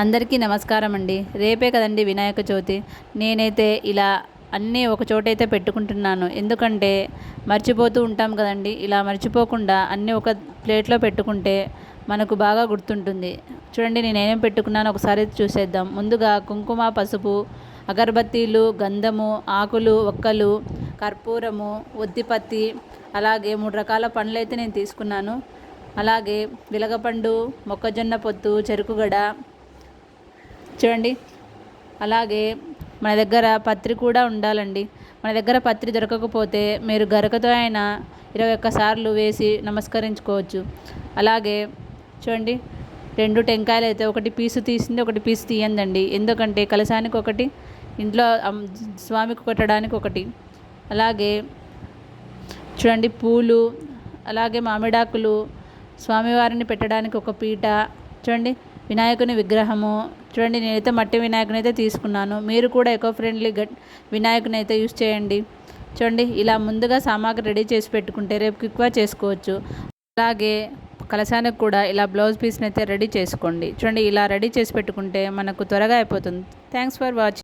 అందరికీ నమస్కారం అండి. రేపే కదండి వినాయక చవితి. నేనైతే ఇలా అన్నీ ఒక చోటైతే పెట్టుకుంటున్నాను. ఎందుకంటే మర్చిపోతూ ఉంటాం కదండి. ఇలా మర్చిపోకుండా అన్నీ ఒక ప్లేట్లో పెట్టుకుంటే మనకు బాగా గుర్తుంటుంది. చూడండి నేనేం పెట్టుకున్నానో ఒకసారి చూసేద్దాం. ముందుగా కుంకుమ, పసుపు, అగరబత్తీలు, గంధము, ఆకులు, ఒక్కలు, కర్పూరము, ఒత్తిపత్తి, అలాగే 3 రకాల పండ్లైతే నేను తీసుకున్నాను. అలాగే వెలగపండు, మొక్కజొన్న పొత్తు, చెరుకుగడ చూడండి. అలాగే మన దగ్గర పత్రి కూడా ఉండాలండి. మన దగ్గర పత్రి దొరకకపోతే మీరు గరకతో అయినా 21 సార్లు వేసి నమస్కరించుకోవచ్చు. అలాగే చూడండి 2 టెంకాయలు అయితే ఒకటి పీసు తీసింది, ఒకటి పీసు తీయందండి. ఎందుకంటే కలశానికి ఒకటి, ఇంట్లో స్వామికి కొట్టడానికి ఒకటి. అలాగే చూడండి పూలు, అలాగే మామిడాకులు, స్వామివారిని పెట్టడానికి ఒక పీట, చూడండి వినాయకుని విగ్రహము. చూడండి నేనైతే మట్టి వినాయకుని అయితే తీసుకున్నాను. మీరు కూడా ఎకో ఫ్రెండ్లీ వినాయకుని అయితే యూస్ చేయండి. చూడండి ఇలా ముందుగా సామాగ్రి రెడీ చేసి పెట్టుకుంటే రేపు క్విక్గా చేసుకోవచ్చు. అలాగే కలశానికి కూడా ఇలా బ్లౌజ్ పీస్ని అయితే రెడీ చేసుకోండి. చూడండి ఇలా రెడీ చేసి పెట్టుకుంటే మనకు త్వరగా అయిపోతుంది. Thanks for watching.